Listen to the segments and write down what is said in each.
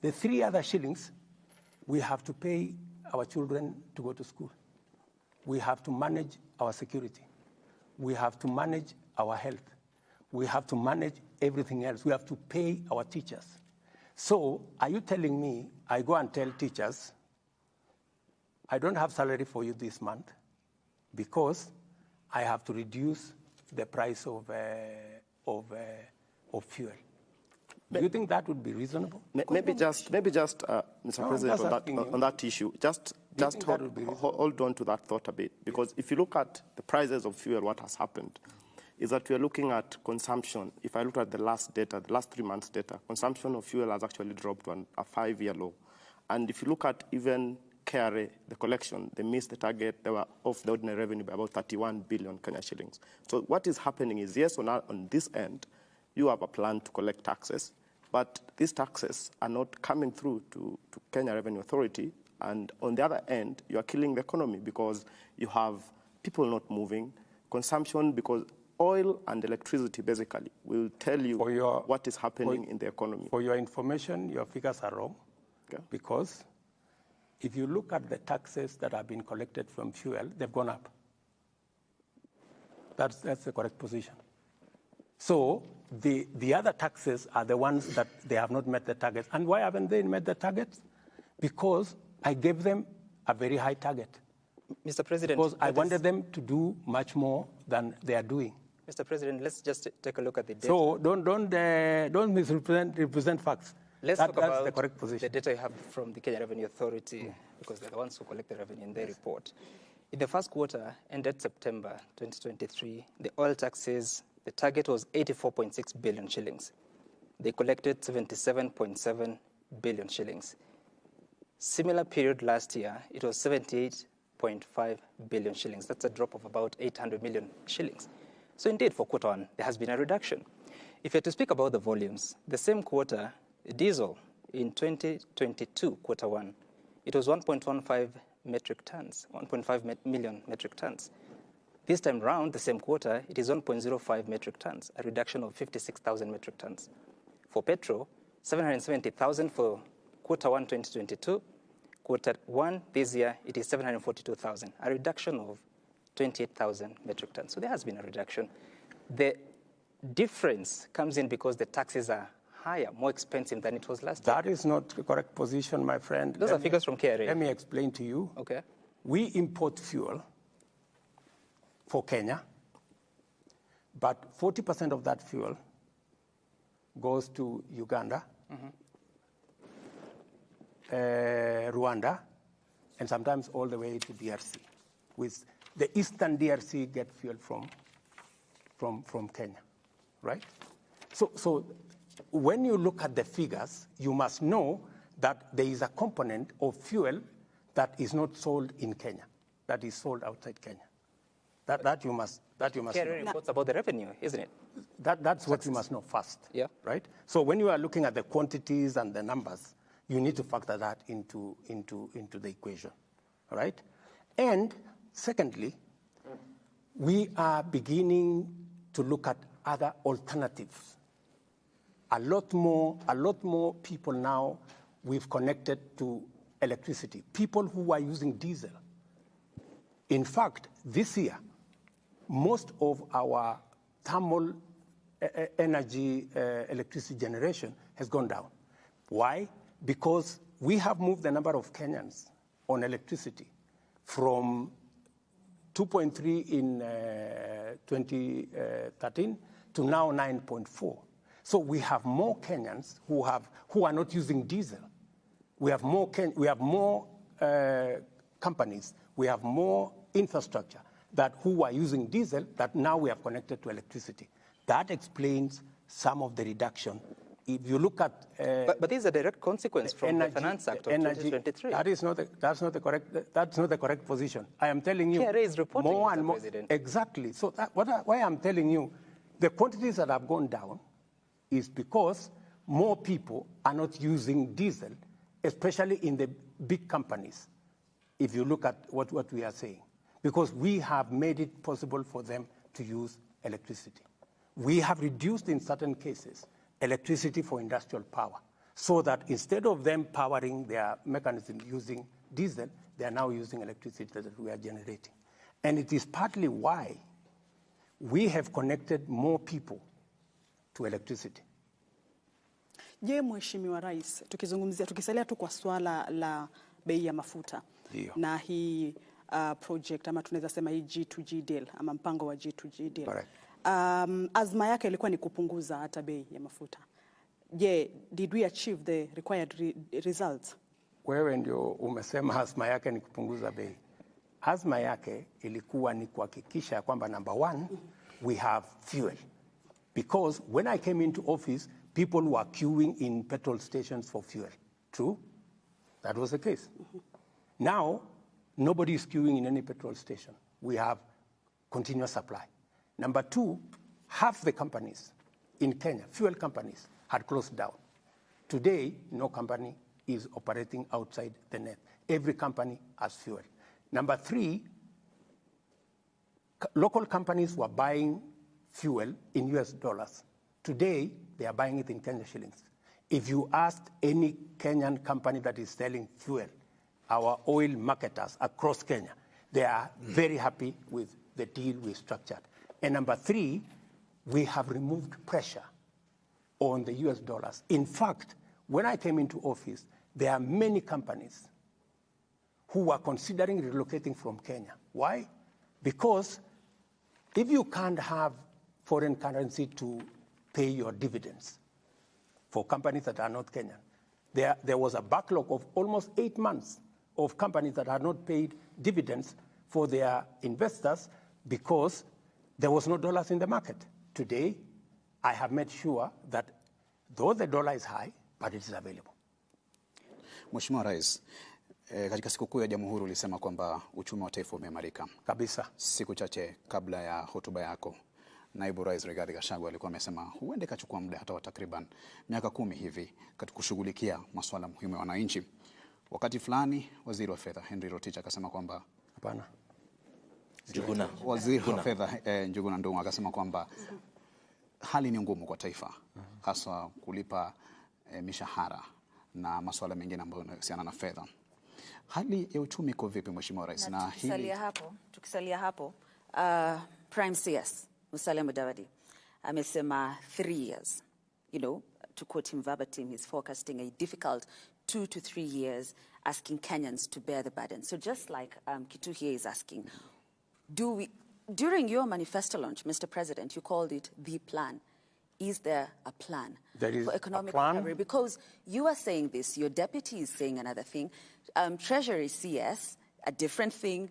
The 3 other shillings, we have to pay our children to go to school. We have to manage our security. We have to manage our health. We have to manage everything else. We have to pay our teachers. So are you telling me I go and tell teachers, I don't have salary for you this month because I have to reduce the price of fuel? Do you think that would be reasonable? Maybe just, Mr. President, on that issue, just hold on to that thought a bit, because if you look at the prices of fuel, what has happened is that we are looking at consumption. If I look at the last data, the last 3 months' data, consumption of fuel has actually dropped to a 5-year low. And if you look at even KRA, the collection, they missed the target. They were off the ordinary revenue by about 31 billion Kenya shillings. So what is happening is, yes, on this end, you have a plan to collect taxes, but these taxes are not coming through to Kenya Revenue Authority. And on the other end, you are killing the economy because you have people not moving, consumption, because oil and electricity basically will tell you what is happening in the economy. For your information, your figures are wrong, because if you look at the taxes that have been collected from fuel, they've gone up. That's the correct position. So the other taxes are the ones that they have not met the targets. And why haven't they met the targets? Because I gave them a very high target. Mr. President, because I wanted them to do much more than they are doing. Mr. President, let's just take a look at the data. So don't misrepresent facts. Let's talk about the correct position. The data you have from the Kenya Revenue Authority, because they're the ones who collect the revenue in their report. In the first quarter, ended September 2023, the oil taxes, the target was 84.6 billion shillings. They collected 77.7 billion shillings. Similar period last year, it was 78.5 billion shillings. That's a drop of about 800 million shillings. So indeed, for quarter one, there has been a reduction. If you're to speak about the volumes, the same quarter, diesel in 2022, quarter one, it was 1.15 metric tons, 1.5 million metric tons. This time round, the same quarter, it is 1.05 metric tons, a reduction of 56,000 metric tons. For petrol, 770,000 for quarter one 2022. Quarter one this year, it is 742,000, a reduction of 28,000 metric tons. So there has been a reduction. The difference comes in because the taxes are higher, more expensive than it was last year. That is not the correct position, my friend. Those are figures from KRA. Let me explain to you. Okay. We import fuel for Kenya, but 40% of that fuel goes to Uganda, Rwanda, and sometimes all the way to DRC. With the eastern DRC get fuel from Kenya, right? So when you look at the figures, you must know that there is a component of fuel that is not sold in Kenya, that is sold outside Kenya. That you must KRA reports about the revenue, isn't it? That's what you must know first, yeah. Right? So when you are looking at the quantities and the numbers, you need to factor that into the equation, all right? And secondly, we are beginning to look at other alternatives. A lot more people now we've connected to electricity, people who are using diesel. In fact, this year, most of our thermal energy electricity generation has gone down. Why? Because we have moved the number of Kenyans on electricity from 2.3 in 2013 to now 9.4. So we have more Kenyans who are not using diesel. We have more companies. We have more infrastructure who are using diesel that now we have connected to electricity. That explains some of the reduction. If you look at but this is a direct consequence from the Finance Act of 2023. That's not the correct position. I am telling you KRA is reporting, more and Mr. more. President. Exactly. So why I'm telling you, the quantities that have gone down is because more people are not using diesel, especially in the big companies, if you look at what we are saying, because we have made it possible for them to use electricity. We have reduced, in certain cases, electricity for industrial power. so that instead of them powering their mechanism using diesel, they are now using electricity that we are generating. And it is partly why we have connected more people to electricity. Je, Mheshimiwa Rais, tukisalia tu kwa swala la bei ya mafuta. Dio. Na hii project ama tunaweza sema hii G2G deal ama mpango wa G2G deal. Correct. Azma yake ilikuwa ni kupunguza hata bei ya mafuta. Je, did we achieve the required results? Wewe ndio umesema azma yake ni kupunguza bei. Azma yake ilikuwa ni kuhakikisha kwamba number one, we have fuel. Because when I came into office, people were queuing in petrol stations for fuel. True? That was the case. Now, nobody is queuing in any petrol station. We have continuous supply. Number two, half the companies in Kenya, fuel companies, had closed down. Today, no company is operating outside the net. Every company has fuel. Number three, local companies were buying fuel in US dollars. Today, they are buying it in Kenya shillings. If you asked any Kenyan company that is selling fuel, our oil marketers across Kenya, they are very happy with the deal we structured. And number three, we have removed pressure on the US dollars. In fact, when I came into office, there are many companies who are considering relocating from Kenya. Why? Because if you can't have foreign currency to pay your dividends for companies that are not Kenyan, there was a backlog of almost 8 months of companies that had not paid dividends for their investors because there was no dollars in the market. Today, I have made sure that though the dollar is high, but it is available. Mheshimiwa Rais, katika sikukuu ya Jamhuri ulisema kwamba uchumi wa taifa umeimarika. Kabisa. Siku chache kabla ya hotuba yako, Naibu Rais Rigathi Gachagua alikuwa amesema huenda ikachukua muda hata wa takriban miaka 10 hivi katika kushughulikia masuala muhimu ya wananchi. Wakati fulani Waziri wa Fedha Henry Rotich akasema kwamba hapana. Waziri wa Fedha Njuguna Ndung'u akasema kwamba hali ni ngumu kwa taifa, hasa kulipa mishahara na masuala mengine ambayo yanahusiana na fedha. Hali ya uchumi iko vipi Mheshimiwa Rais? Na tukisalia hapo, Prime CS Musalia Mudavadi amesema 3 years. You know, to quote him verbatim, he's forecasting a difficult 2 to 3 years, asking Kenyans to bear the burden. So just like Kitu here is asking, during your manifesto launch, Mr. President, you called it the plan. Is there a plan for economic recovery? Because you are saying this, your deputy is saying another thing, Treasury CS, a different thing,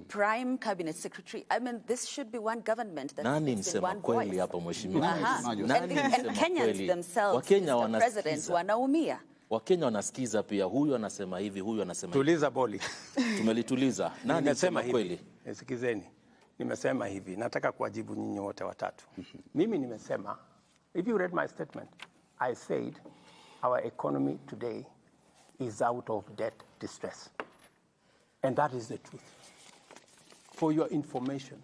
Prime Cabinet Secretary. I mean, this should be one government that speaks in one voice. And Kenyans themselves, Mr. President, wanaumia. Wakenya wanasikiza pia, huyu anasema hivi, huyu anasema hivi. Tuliza boli. Tumelituliza. Nani anasema kweli? Sikizeni. Nimesema hivi, nataka kuwajibu nyinyi wote watatu. Mimi nimesema, if you read my statement, I said our economy today is out of debt distress. And that is the truth. For your information,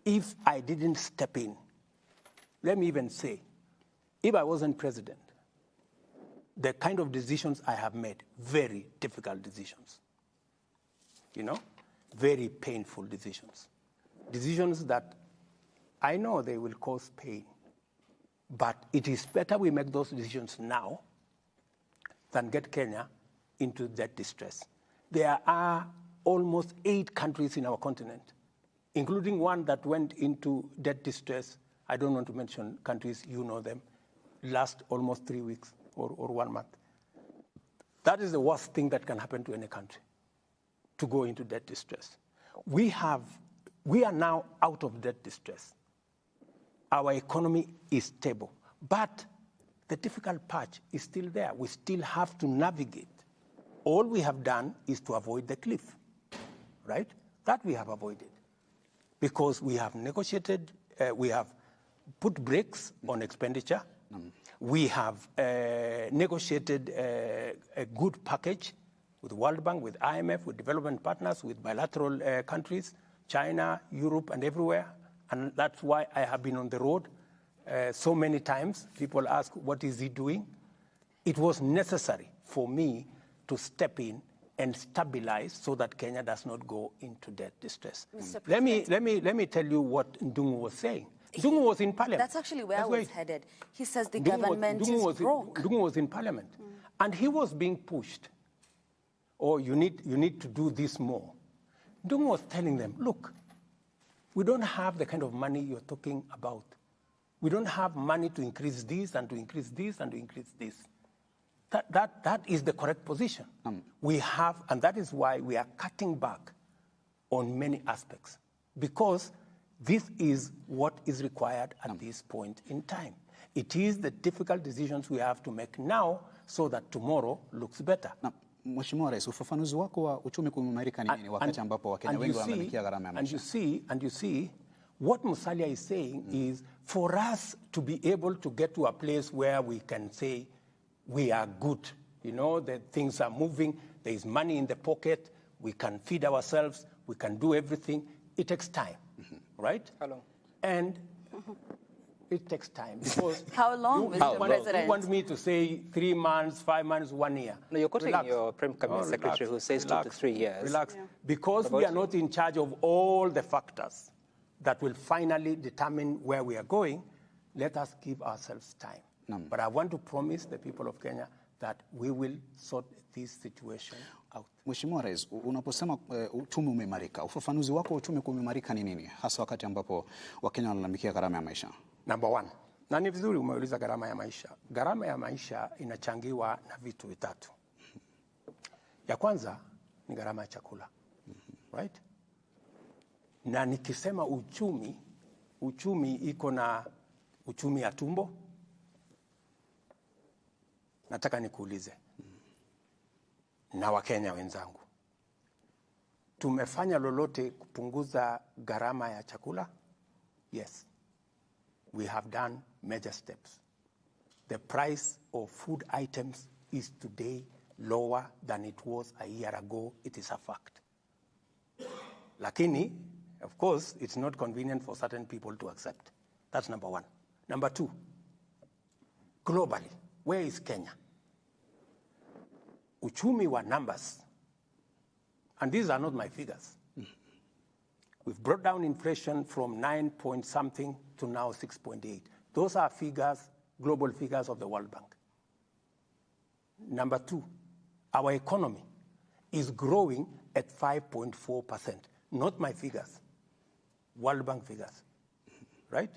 if I didn't step in, let me even say, if I wasn't president, the kind of decisions I have made, very difficult decisions, you know, very painful decisions. Decisions that I know they will cause pain, but it is better we make those decisions now than get Kenya into debt distress. There are almost 8 countries in our continent, including one that went into debt distress. I don't want to mention countries, you know them, last almost 3 weeks or 1 month. That is the worst thing that can happen to any country, to go into debt distress. We are now out of debt distress. Our economy is stable, but the difficult patch is still there. We still have to navigate. All we have done is to avoid the cliff, right? That we have avoided because we have negotiated, we have put brakes on expenditure. We have negotiated a good package with the World Bank, with IMF, with development partners, with bilateral countries, China, Europe, and everywhere. And that's why I have been on the road so many times. People ask, what is he doing? it was necessary for me to step in and stabilize so that Kenya does not go into debt distress. Let me tell you what Ndungu was saying. Ndungu was in parliament. That's actually where I was headed. He says the government is broke. Ndungu was in parliament, and he was being pushed. Or you need to do this more. Ndungu was telling them, look, we don't have the kind of money you're talking about. We don't have money to increase this and to increase this and to increase this. That is the correct position. We have, and that is why we are cutting back on many aspects, because this is what is required at this point in time. It is the difficult decisions we have to make now so that tomorrow looks better. Mheshimiwa Rais, ufafanuzi wako wa uchumi kuimarika ni nini wakati ambapo Wakenya wengi wamelalamikia gharama ya maisha? And you see, what Musalia is saying is for us to be able to get to a place where we can say we are good, you know, that things are moving, there is money in the pocket, we can feed ourselves, we can do everything. It takes time, right? How long? And it takes time because How long, Mr. President? You want me to say 3 months, 5 months, 1 year? No, you're quoting your Prime Cabinet Secretary who says 2 to 3 years. Relax. Yeah. Because we are not in charge of all the factors that will finally determine where we are going, let us give ourselves time. But I want to promise the people of Kenya that we will sort this situation out. Mheshimiwa Rais, unaposema uchumi umeimarika, ufafanuzi wako uchumi kuimarika ni nini, hasa wakati ambapo Wakenya wanalalamikia gharama ya maisha? Number one, na ni vizuri umeuliza gharama ya maisha. Gharama ya maisha inachangiwa na vitu vitatu. Ya kwanza ni gharama ya chakula, right? Na nikisema uchumi iko na uchumi ya tumbo. Nataka nikuulize na Wakenya wenzangu, tumefanya lolote kupunguza gharama ya chakula? Yes, we have done major steps. The price of food items is today lower than it was a year ago. It is a fact. Lakini, of course, it's not convenient for certain people to accept. That's number one. Number two, globally, where is Kenya? Uchumi wa numbers, and these are not my figures. We've brought down inflation from 9 point something to now 6.8. Those are figures, global figures of the World Bank. Number two, our economy is growing at 5.4%. Not my figures, World Bank figures, right?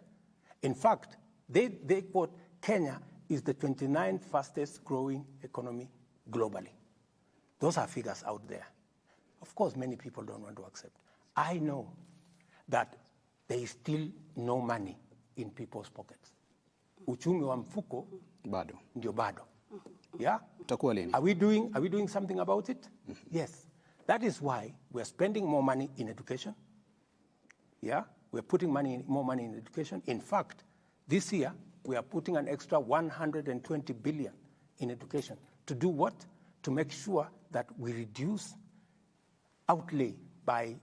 In fact, they quote Kenya is the 29th fastest growing economy globally. Those are figures out there. Of course, many people don't want to accept. I know that there is still no money in people's pockets. Uchumi wa mfuko bado ndio bado. Yeah? Utakuwa lini? Are we doing something about it? Yes. That is why we're spending more money in education. Yeah? We're putting more money in education. In fact, this year, we are putting an extra 120 billion in education. To do what? To make sure that we reduce outlay by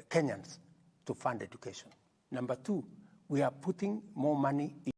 Kenyans to fund education. Number two, we are putting more money